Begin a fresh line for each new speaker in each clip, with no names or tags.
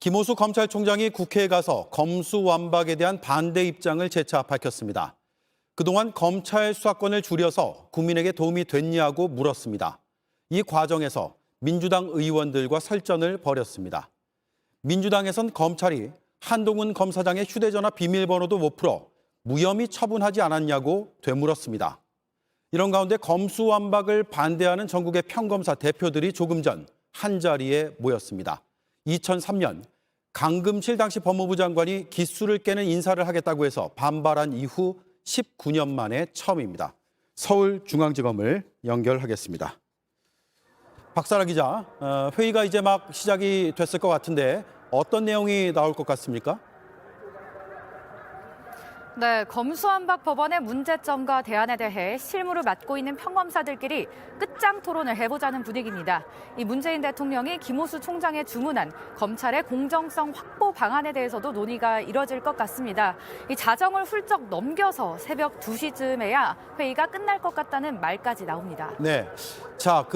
김호수 검찰총장이 국회에 가서 검수완박에 대한 반대 입장을 재차 밝혔습니다. 그동안 검찰 수사권을 줄여서 국민에게 도움이 됐냐고 물었습니다. 이 과정에서 민주당 의원들과 설전을 벌였습니다. 민주당에선 검찰이 한동훈 검사장의 휴대전화 비밀번호도 못 풀어 무혐의 처분하지 않았냐고 되물었습니다. 이런 가운데 검수완박을 반대하는 전국의 평검사 대표들이 조금 전 한자리에 모였습니다. 2003년 강금실 당시 법무부 장관이 기수를 깨는 인사를 하겠다고 해서 반발한 이후 19년 만에 처음입니다. 서울중앙지검을 연결하겠습니다. 박사라 기자, 회의가 이제 막 시작이 됐을 것 같은데 어떤 내용이 나올 것 같습니까?
네, 검수완박 법원의 문제점과 대안에 대해 실무를 맡고 있는 평검사들끼리 끝장 토론을 해보자는 분위기입니다. 이 문재인 대통령이 김호수 총장에 주문한 검찰의 공정성 확보 방안에 대해서도 논의가 이뤄질 것 같습니다. 이 자정을 훌쩍 넘겨서 새벽 2시쯤에야 회의가 끝날 것 같다는 말까지 나옵니다.
네, 자,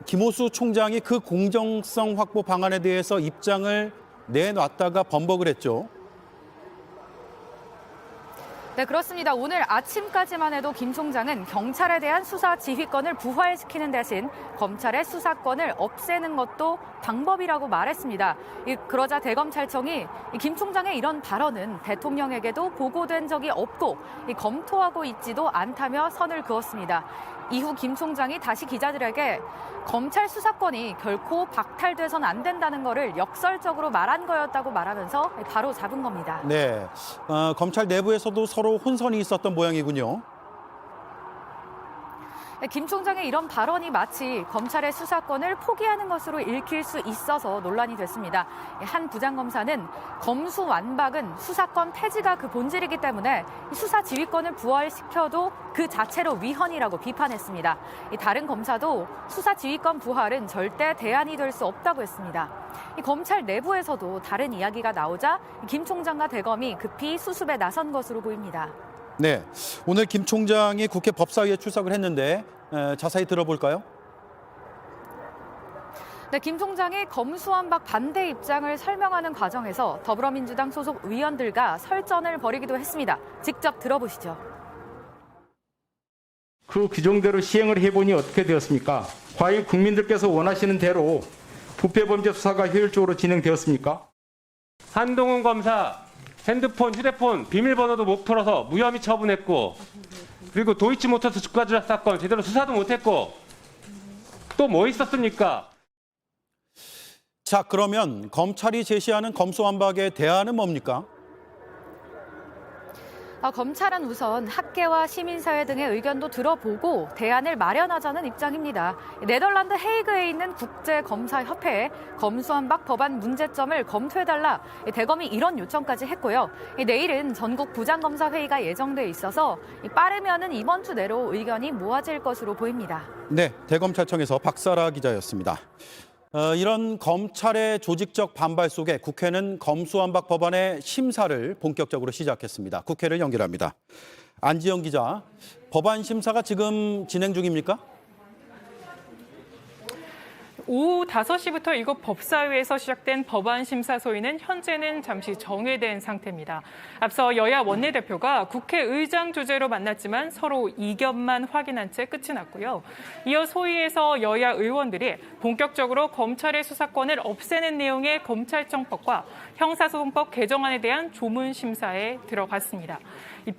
김호수 총장이 그 공정성 확보 방안에 대해서 입장을 내놨다가 번복을 했죠.
네, 그렇습니다. 오늘 아침까지만 해도 김 총장은 경찰에 대한 수사 지휘권을 부활시키는 대신 검찰의 수사권을 없애는 것도 방법이라고 말했습니다. 그러자 대검찰청이 김 총장의 이런 발언은 대통령에게도 보고된 적이 없고 검토하고 있지도 않다며 선을 그었습니다. 이후 김 총장이 다시 기자들에게 검찰 수사권이 결코 박탈돼선 안 된다는 거를 역설적으로 말한 거였다고 말하면서 바로 잡은 겁니다.
네, 검찰 내부에서도 서로 혼선이 있었던 모양이군요.
김 총장의 이런 발언이 마치 검찰의 수사권을 포기하는 것으로 읽힐 수 있어서 논란이 됐습니다. 한 부장검사는 검수완박은 수사권 폐지가 그 본질이기 때문에 수사 지휘권을 부활시켜도 그 자체로 위헌이라고 비판했습니다. 다른 검사도 수사 지휘권 부활은 절대 대안이 될 수 없다고 했습니다. 검찰 내부에서도 다른 이야기가 나오자 김 총장과 대검이 급히 수습에 나선 것으로 보입니다.
네, 오늘 김 총장이 국회 법사위에 출석을 했는데 자세히 들어볼까요?
네, 김 총장이 검수완박 반대 입장을 설명하는 과정에서 더불어민주당 소속 의원들과 설전을 벌이기도 했습니다. 직접 들어보시죠.
그 규정대로 시행을 해보니 어떻게 되었습니까? 과연 국민들께서 원하시는 대로 부패범죄 수사가 효율적으로 진행되었습니까?
한동훈 검사 핸드폰, 휴대폰 비밀번호도 못 풀어서 무혐의 처분했고, 그리고 도이치모터스 주가 조작 사건 제대로 수사도 못했고, 또 뭐 있었습니까?
자, 그러면 검찰이 제시하는 검수완박의 대안은 뭡니까?
검찰은 우선 학계와 시민사회 등의 의견도 들어보고 대안을 마련하자는 입장입니다. 네덜란드 헤이그에 있는 국제검사협회에 검수완박 법안 문제점을 검토해달라 대검이 이런 요청까지 했고요. 내일은 전국 부장검사회의가 예정돼 있어서 빠르면은 이번 주 내로 의견이 모아질 것으로 보입니다.
네, 대검찰청에서 박사라 기자였습니다. 이런 검찰의 조직적 반발 속에 국회는 검수완박 법안의 심사를 본격적으로 시작했습니다. 국회를 연결합니다. 안지영 기자, 법안 심사가 지금 진행 중입니까?
오후 5시부터 이곳 법사위에서 시작된 법안 심사 소위는 현재는 잠시 정회된 상태입니다. 앞서 여야 원내대표가 국회의장 주재로 만났지만 서로 이견만 확인한 채 끝이 났고요. 이어 소위에서 여야 의원들이 본격적으로 검찰의 수사권을 없애는 내용의 검찰청법과 형사소송법 개정안에 대한 조문 심사에 들어갔습니다.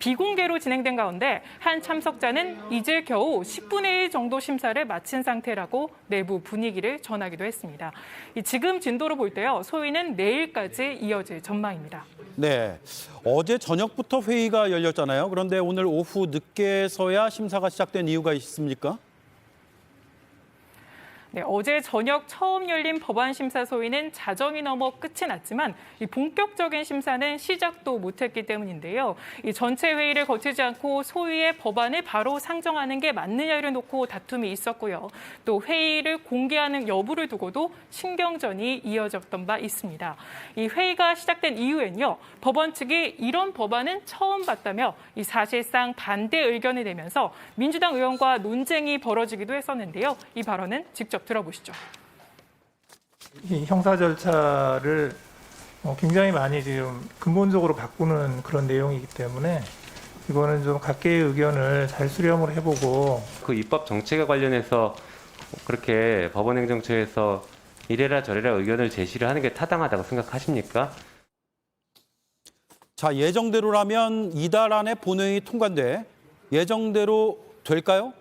비공개로 진행된 가운데 한 참석자는 이제 겨우 10분의 1 정도 심사를 마친 상태라고 내부 분위기를 전하기도 했습니다. 지금 진도로 볼 때요, 소위는 내일까지 이어질 전망입니다.
네, 어제 저녁부터 회의가 열렸잖아요. 그런데 오늘 오후 늦게서야 심사가 시작된 이유가 있습니까?
네, 어제 저녁 처음 열린 법안 심사 소위는 자정이 넘어 끝이 났지만 이 본격적인 심사는 시작도 못했기 때문인데요. 이 전체 회의를 거치지 않고 소위의 법안을 바로 상정하는 게 맞느냐를 놓고 다툼이 있었고요. 또 회의를 공개하는 여부를 두고도 신경전이 이어졌던 바 있습니다. 이 회의가 시작된 이후엔요, 법원 측이 이런 법안은 처음 봤다며 이 사실상 반대 의견을 내면서 민주당 의원과 논쟁이 벌어지기도 했었는데요. 이 발언은 직접 들어보시죠.
이 형사 절차를 굉장히 많이 지금 근본적으로 바꾸는 그런 내용이기 때문에 이거는 좀 각계의 의견을 잘 수렴을 해보고
그 입법 정책에 관련해서 그렇게 법원행정처에서 이래라 저래라 의견을 제시를 하는 게 타당하다고 생각하십니까?
자, 예정대로라면 이달 안에 본회의 통과돼 예정대로 될까요?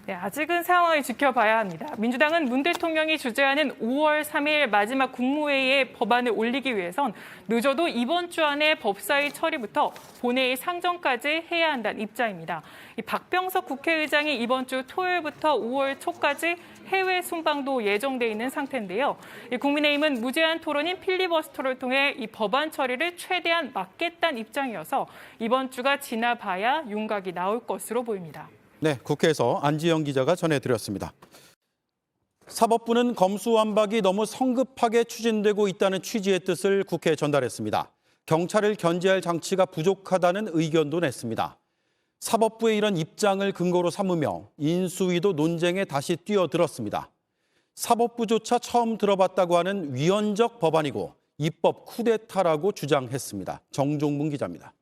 네, 아직은 상황을 지켜봐야 합니다. 민주당은 문 대통령이 주재하는 5월 3일 마지막 국무회의에 법안을 올리기 위해선 늦어도 이번 주 안에 법사위 처리부터 본회의 상정까지 해야 한다는 입장입니다. 이 박병석 국회의장이 이번 주 토요일부터 5월 초까지 해외 순방도 예정돼 있는 상태인데요. 국민의힘은 무제한 토론인 필리버스터를 통해 이 법안 처리를 최대한 막겠다는 입장이어서 이번 주가 지나봐야 윤곽이 나올 것으로 보입니다.
네, 국회에서 안지영 기자가 전해드렸습니다. 사법부는 검수완박이 너무 성급하게 추진되고 있다는 취지의 뜻을 국회에 전달했습니다. 경찰을 견제할 장치가 부족하다는 의견도 냈습니다. 사법부의 이런 입장을 근거로 삼으며 인수위도 논쟁에 다시 뛰어들었습니다. 사법부조차 처음 들어봤다고 하는 위헌적 법안이고 입법 쿠데타라고 주장했습니다. 정종문 기자입니다.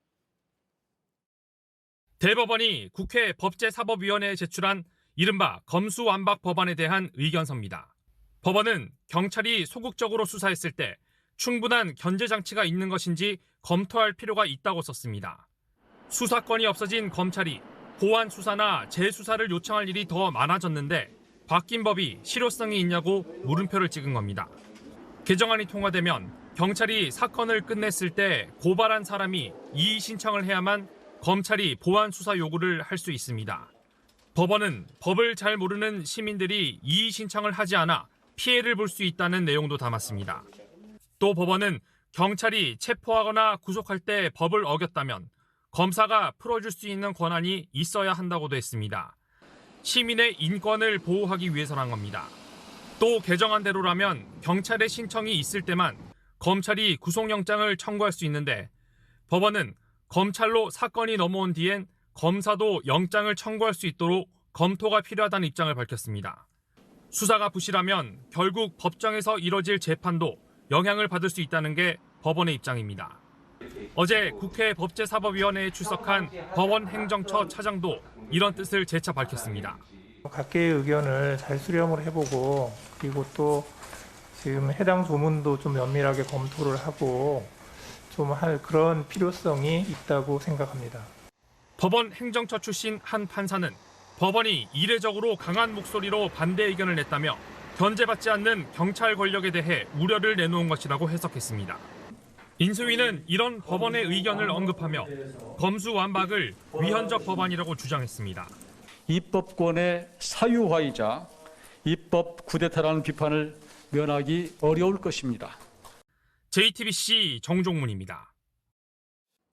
대법원이 국회 법제사법위원회에 제출한 이른바 검수완박 법안에 대한 의견서입니다. 법원은 경찰이 소극적으로 수사했을 때 충분한 견제 장치가 있는 것인지 검토할 필요가 있다고 썼습니다. 수사권이 없어진 검찰이 보완 수사나 재수사를 요청할 일이 더 많아졌는데 바뀐 법이 실효성이 있냐고 물음표를 찍은 겁니다. 개정안이 통과되면 경찰이 사건을 끝냈을 때 고발한 사람이 이의 신청을 해야만 검찰이 보완 수사 요구를 할 수 있습니다. 법원은 법을 잘 모르는 시민들이 이의 신청을 하지 않아 피해를 볼 수 있다는 내용도 담았습니다. 또 법원은 경찰이 체포하거나 구속할 때 법을 어겼다면 검사가 풀어줄 수 있는 권한이 있어야 한다고도 했습니다. 시민의 인권을 보호하기 위해서란 겁니다. 또 개정안대로라면 경찰의 신청이 있을 때만 검찰이 구속영장을 청구할 수 있는데 법원은 검찰로 사건이 넘어온 뒤엔 검사도 영장을 청구할 수 있도록 검토가 필요하다는 입장을 밝혔습니다. 수사가 부실하면 결국 법정에서 이뤄질 재판도 영향을 받을 수 있다는 게 법원의 입장입니다. 어제 국회 법제사법위원회에 출석한 법원행정처 차장도 이런 뜻을 재차 밝혔습니다.
각계의 의견을 잘 수렴을 해보고 그리고 또 지금 해당 조문도 좀 면밀하게 검토를 하고 좀 할 그런 필요성이 있다고 생각합니다.
법원 행정처 출신 한 판사는 법원이 이례적으로 강한 목소리로 반대 의견을 냈다며 견제받지 않는 경찰 권력에 대해 우려를 내놓은 것이라고 해석했습니다. 인수위는 이런 법원의 의견을 언급하며 검수완박을 위헌적 법안이라고 주장했습니다.
입법권의 사유화이자 입법 쿠데타라는 비판을 면하기 어려울 것입니다.
JTBC 정종문입니다.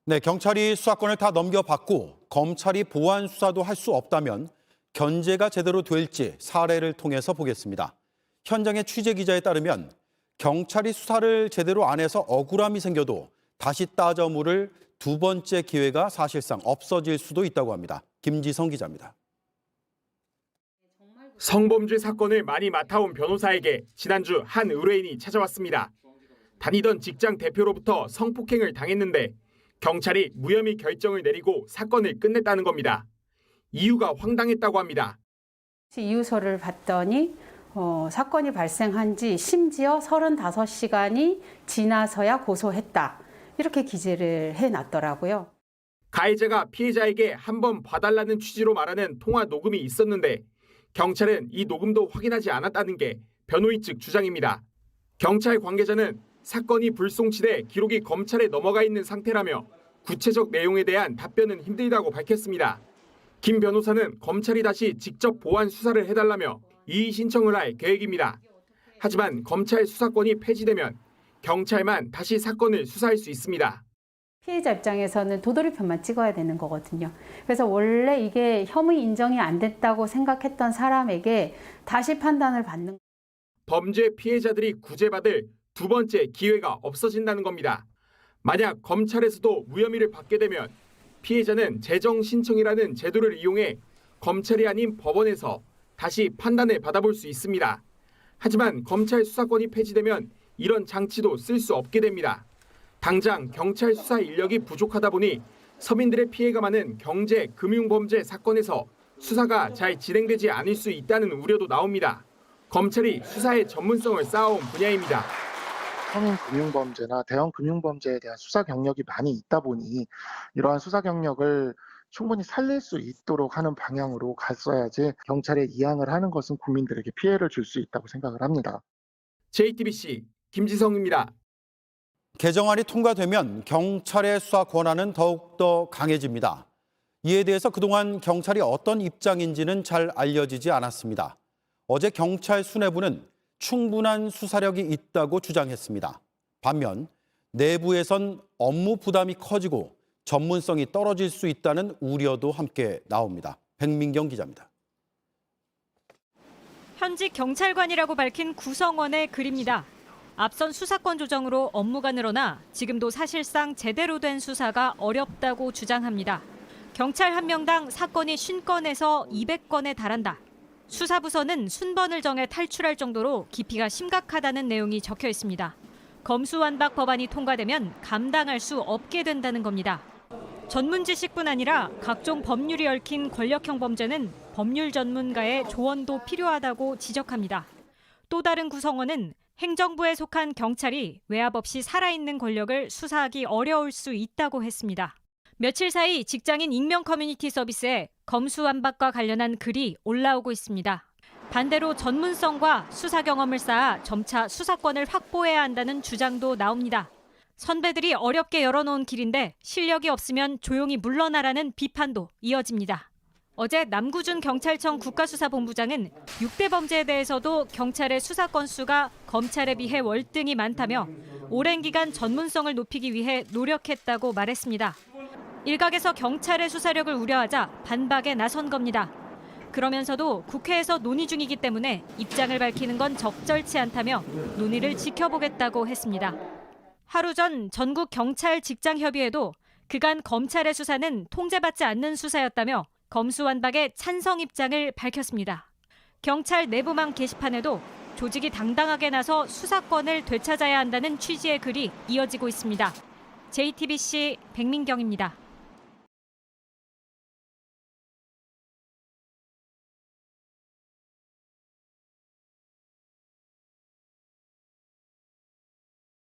네, 경찰이 수사권을 다 넘겨받고 검찰이 보완 수사도 할 수 없다면 견제가 제대로 될지 사례를 통해서 보겠습니다. 현장의 취재 기자에 따르면 경찰이 수사를 제대로 안 해서 억울함이 생겨도 다시 따져 물을 두 번째 기회가 사실상 없어질 수도 있다고 합니다. 김지성 기자입니다.
성범죄 사건을 많이 맡아온 변호사에게 지난주 한 의뢰인이 찾아왔습니다. 다니던 직장 대표로부터 성폭행을 당했는데 경찰이 무혐의 결정을 내리고 사건을 끝냈다는 겁니다. 이유가 황당했다고 합니다.
이유서를 봤더니 사건이 발생한 지 심지어 35시간이 지나서야 고소했다. 이렇게 기재를 해놨더라고요.
가해자가 피해자에게 한번 봐달라는 취지로 말하는 통화 녹음이 있었는데 경찰은 이 녹음도 확인하지 않았다는 게 변호인 측 주장입니다. 경찰 관계자는 사건이 불송치돼 기록이 검찰에 넘어가 있는 상태라며 구체적 내용에 대한 답변은 힘들다고 밝혔습니다. 김 변호사는 검찰이 다시 직접 보완 수사를 해달라며 이의 신청을 할 계획입니다. 하지만 검찰 수사권이 폐지되면 경찰만 다시 사건을 수사할 수 있습니다.
피해자 입장에서는 도돌이표만 찍어야 되는 거거든요. 그래서 원래 이게 혐의 인정이 안 됐다고 생각했던 사람에게 다시 판단을 받는.
범죄 피해자들이 구제받을 두 번째 기회가 없어진다는 겁니다. 만약 검찰에서도 무혐의를 받게 되면 피해자는 재정 신청이라는 제도를 이용해 검찰이 아닌 법원에서 다시 판단을 받아볼 수 있습니다. 하지만 검찰 수사권이 폐지되면 이런 장치도 쓸 수 없게 됩니다. 당장 경찰 수사 인력이 부족하다 보니 서민들의 피해가 많은 경제, 금융범죄 사건에서 수사가 잘 진행되지 않을 수 있다는 우려도 나옵니다. 검찰이 수사의 전문성을 쌓아온 분야입니다.
서민 금융범죄나 대형 금융범죄에 대한 수사 경력이 많이 있다 보니 이러한 수사 경력을 충분히 살릴 수 있도록 하는 방향으로 갔어야지 경찰에 이양을 하는 것은 국민들에게 피해를 줄 수 있다고 생각을 합니다.
JTBC 김지성입니다.
개정안이 통과되면 경찰의 수사 권한은 더욱더 강해집니다. 이에 대해서 그동안 경찰이 어떤 입장인지는 잘 알려지지 않았습니다. 어제 경찰 수뇌부는 충분한 수사력이 있다고 주장했습니다. 반면 내부에선 업무 부담이 커지고 전문성이 떨어질 수 있다는 우려도 함께 나옵니다. 백민경 기자입니다.
현직 경찰관이라고 밝힌 구성원의 글입니다. 앞선 수사권 조정으로 업무가 늘어나 지금도 사실상 제대로 된 수사가 어렵다고 주장합니다. 경찰 한 명당 사건이 50건에서 200건에 달한다. 수사부서는 순번을 정해 탈출할 정도로 깊이가 심각하다는 내용이 적혀 있습니다. 검수완박 법안이 통과되면 감당할 수 없게 된다는 겁니다. 전문 지식뿐 아니라 각종 법률이 얽힌 권력형 범죄는 법률 전문가의 조언도 필요하다고 지적합니다. 또 다른 구성원은 행정부에 속한 경찰이 외압 없이 살아있는 권력을 수사하기 어려울 수 있다고 했습니다. 며칠 사이 직장인 익명 커뮤니티 서비스에 검수완박과 관련한 글이 올라오고 있습니다. 반대로 전문성과 수사 경험을 쌓아 점차 수사권을 확보해야 한다는 주장도 나옵니다. 선배들이 어렵게 열어놓은 길인데 실력이 없으면 조용히 물러나라는 비판도 이어집니다. 어제 남구준 경찰청 국가수사본부장은 6대 범죄에 대해서도 경찰의 수사 건수가 검찰에 비해 월등히 많다며 오랜 기간 전문성을 높이기 위해 노력했다고 말했습니다. 일각에서 경찰의 수사력을 우려하자 반박에 나선 겁니다. 그러면서도 국회에서 논의 중이기 때문에 입장을 밝히는 건 적절치 않다며 논의를 지켜보겠다고 했습니다. 하루 전 전국 경찰 직장협의회도 그간 검찰의 수사는 통제받지 않는 수사였다며 검수완박에 찬성 입장을 밝혔습니다. 경찰 내부망 게시판에도 조직이 당당하게 나서 수사권을 되찾아야 한다는 취지의 글이 이어지고 있습니다. JTBC 백민경입니다.